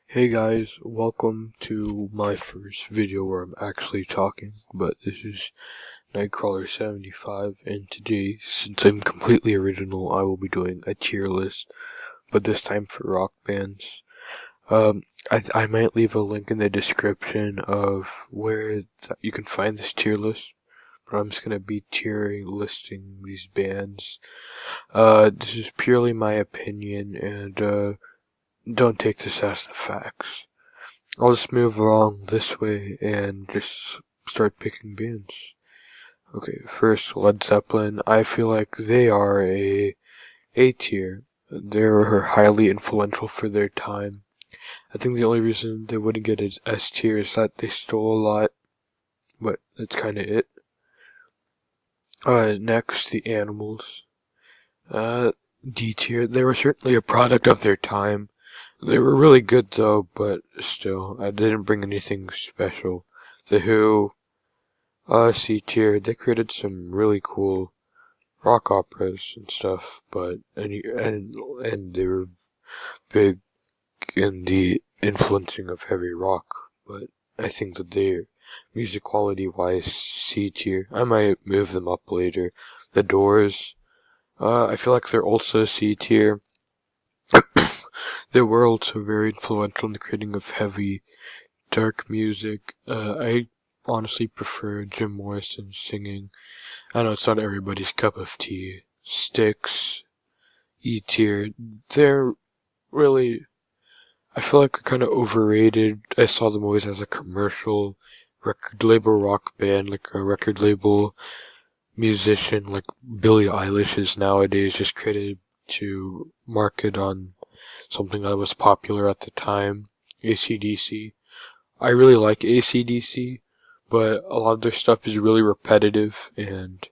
Hey guys, welcome to my first video where I'm actually talking, but this is Nightcrawler75, and today, since I'm completely original, I will be doing a tier list, but this time for rock bands. I might leave a link in the description of where you can find this tier list, but I'm just gonna be listing these bands. This is purely my opinion, and don't take this as the facts. I'll just move along this way and just start picking bands. Okay, first Led Zeppelin. I feel like they are A tier. They're highly influential for their time. I think the only reason they wouldn't get as S tier is that they stole a lot, but that's kind of it. Next, the Animals. D tier. They were certainly a product of their time. They were really good though, but still, I didn't bring anything special. The Who, C tier. They created some really cool rock operas and stuff, but and they were big in the influencing of heavy rock. But I think that their music quality wise, C tier. I might move them up later. The Doors. I feel like they're also C tier. They were also very influential in the creating of heavy, dark music. I honestly prefer Jim Morrison singing. I know it's not everybody's cup of tea. Styx, E tier, they're really, I feel like they're kind of overrated. I saw them always as a commercial record label rock band, like a record label musician, like Billie Eilish is nowadays, just created to market on something that was popular at the time, AC/DC. I really like AC/DC, but a lot of their stuff is really repetitive, and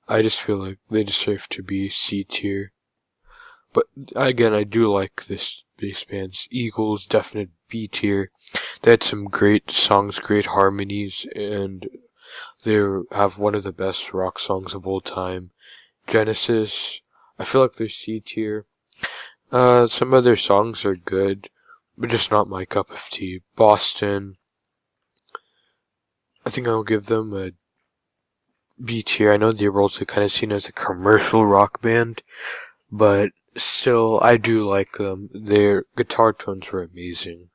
I just feel like they deserve to be C tier. But again, I do like these bands. Eagles, definite B tier. They had some great songs, great harmonies, and they have one of the best rock songs of all time. Genesis, I feel like they're C tier. Some of their songs are good, but just not my cup of tea. Boston, I think I'll give them a B tier. I know they were also kind of seen as a commercial rock band, but still, I do like them. Their guitar tones were amazing.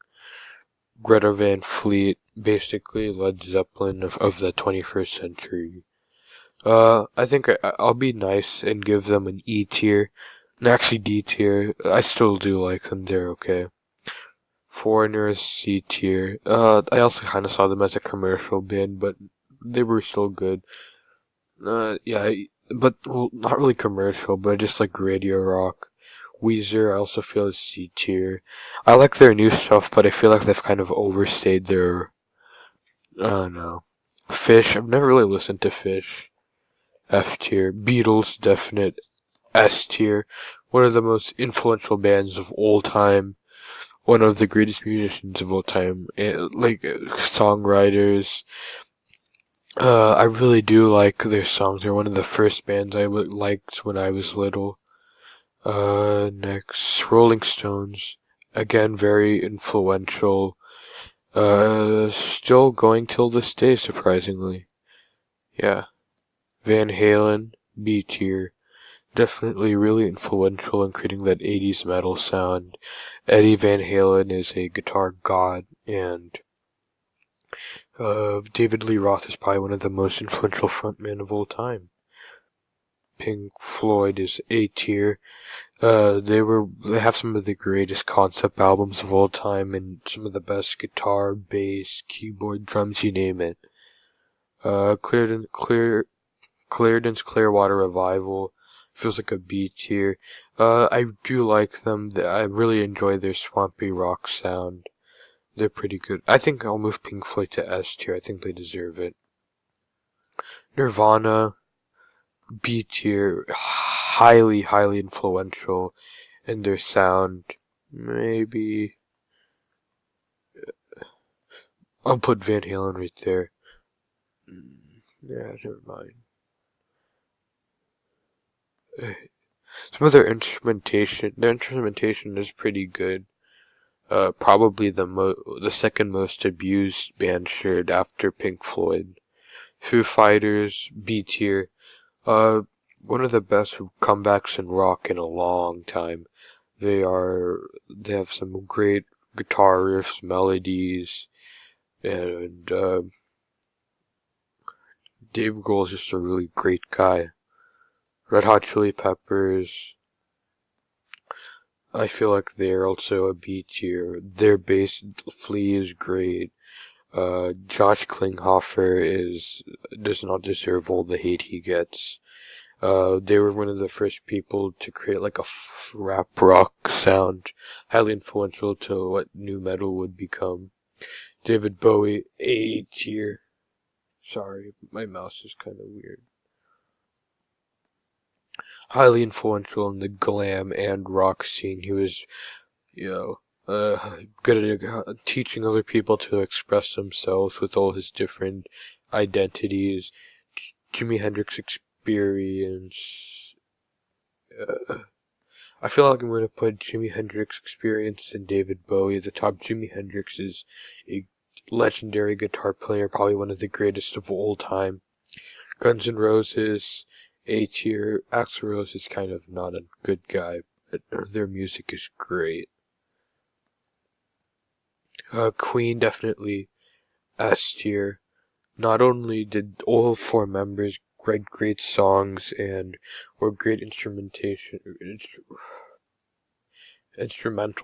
Greta Van Fleet, basically Led Zeppelin of the 21st century. I think I'll be nice and give them an E tier. Actually, D tier. I still do like them. They're okay. Foreigners, C tier. I also kind of saw them as a commercial band, but they were still good. Yeah, but well, not really commercial, but just like radio rock. Weezer, I also feel is C tier. I like their new stuff, but I feel like they've kind of overstayed their. I don't know. Fish, I've never really listened to Fish. F tier. Beatles, definite S tier. One of the most influential bands of all time. One of the greatest musicians of all time. Like, songwriters. I really do like their songs. They're one of the first bands I liked when I was little. Next, Rolling Stones. Again, very influential. Still going till this day, surprisingly. Yeah. Van Halen, B tier. Definitely really influential in creating that 80s metal sound. Eddie Van Halen is a guitar god, and David Lee Roth is probably one of the most influential frontmen of all time. Pink Floyd is A tier. They have some of the greatest concept albums of all time and some of the best guitar, bass, keyboard, drums, you name it. Clearden's Clearwater Revival feels like a B tier. I do like them. I really enjoy their swampy rock sound. They're pretty good. I think I'll move Pink Floyd to S tier. I think they deserve it. Nirvana, B tier. Highly, highly influential in their sound. Maybe I'll put Van Halen right there. Yeah, never mind. Some of their instrumentation is pretty good. Probably the second most abused band shirt after Pink Floyd. Foo Fighters, B tier. Uh, One of the best comebacks in rock in a long time. They have some great guitar riffs, melodies, and Dave Grohl is just a really great guy. Red Hot Chili Peppers, I feel like they're also a B tier. Their bass, Flea, is great. Josh Klinghoffer does not deserve all the hate he gets. They were one of the first people to create like a rap rock sound, highly influential to what nu metal would become. David Bowie, A tier. Sorry, my mouse is kind of weird. Highly influential in the glam and rock scene. He was, good at teaching other people to express themselves with all his different identities. Jimi Hendrix Experience. I feel like I'm going to put Jimi Hendrix Experience and David Bowie at the top. Jimi Hendrix is a legendary guitar player, probably one of the greatest of all time. Guns N' Roses, A tier. Axl Rose is kind of not a good guy, but their music is great. Queen, definitely S tier. Not only did all four members write great songs and were great instrumental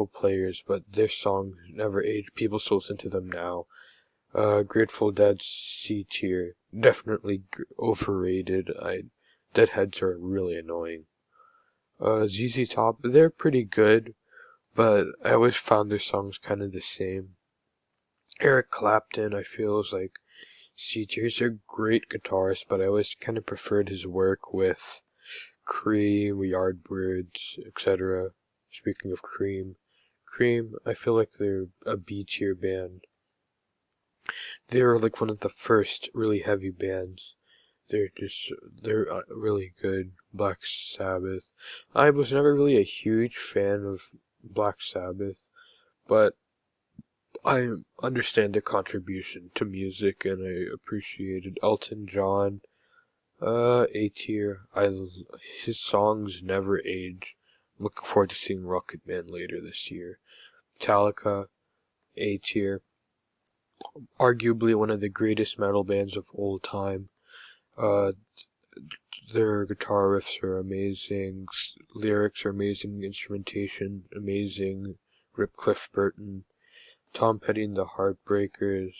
players, but their songs never age. People still listen to them now. Grateful Dead, C tier. Definitely overrated. Deadheads are really annoying. ZZ Top, they're pretty good, but I always found their songs kind of the same. Eric Clapton, I feel, is like C tier. He's a great guitarist, but I always kind of preferred his work with Cream, Yardbirds, etc. Speaking of Cream, I feel like they're a B tier band. They were like one of the first really heavy bands. They're really good. Black Sabbath. I was never really a huge fan of Black Sabbath, but I understand their contribution to music and I appreciated Elton John. A tier. His songs never age. I'm looking forward to seeing Rocket Man later this year. Metallica, A tier. Arguably one of the greatest metal bands of all time. Their guitar riffs are amazing, lyrics are amazing, instrumentation amazing. Cliff Burton, Tom Petty and the Heartbreakers.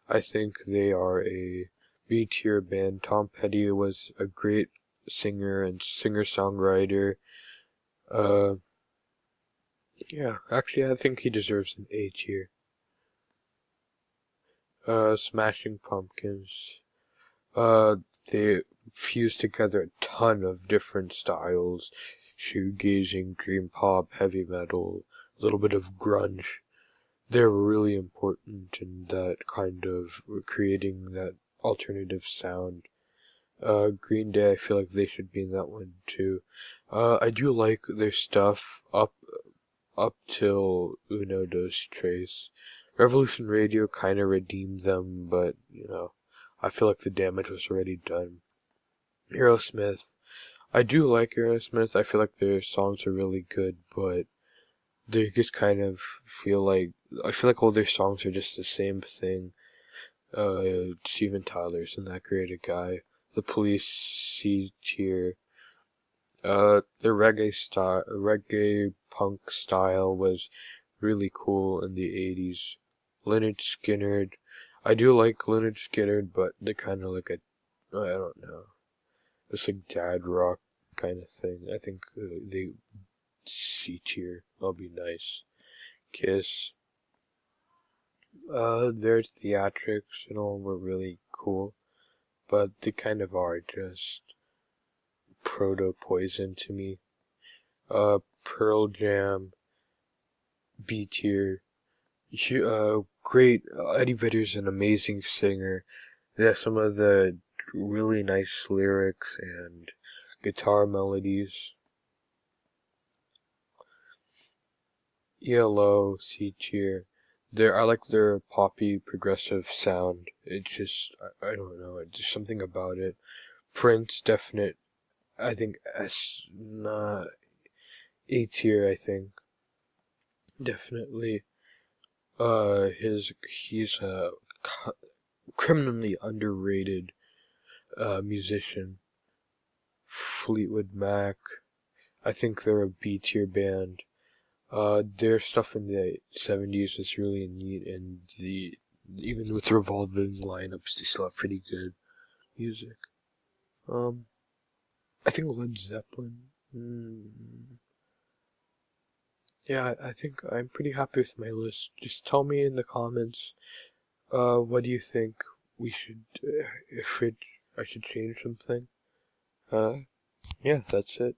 I think they are a B tier band. Tom Petty was a great singer and singer-songwriter. Yeah, actually I think he deserves an A tier. Smashing Pumpkins. They fused together a ton of different styles. Shoegazing, dream pop, heavy metal, a little bit of grunge. They're really important in that kind of creating that alternative sound. Green Day, I feel like they should be in that one too. I do like their stuff up till Uno Dos Tres. Revolution Radio kind of redeemed them, but, I feel like the damage was already done. Aerosmith. I do like Aerosmith. I feel like their songs are really good, but they just kind of I feel like all their songs are just the same thing. Steven Tyler isn't that great a guy. The Police, C tier. The reggae punk style was really cool in the 80s. Lynyrd Skynyrd. I do like Lynyrd Skynyrd, but they're kind of like I don't know. It's like dad rock kind of thing. I think they C tier. I'll be nice. Kiss. Their theatrics and all were really cool, but they kind of are just proto-Poison to me. Pearl Jam. B tier. Great. Eddie Vedder's an amazing singer. They have some of the really nice lyrics and guitar melodies. ELO, C tier. I like their poppy progressive sound. It's just I don't know. It's just something about it. Prince, definite. I think A tier. I think definitely. He's a criminally underrated musician. Fleetwood Mac. I think they're a B tier band. Their stuff in the 70s was really neat, and even with revolving lineups, they still have pretty good music. I think Led Zeppelin. Yeah, I think I'm pretty happy with my list. Just tell me in the comments, what do you think we should, I should change something? Yeah, that's it.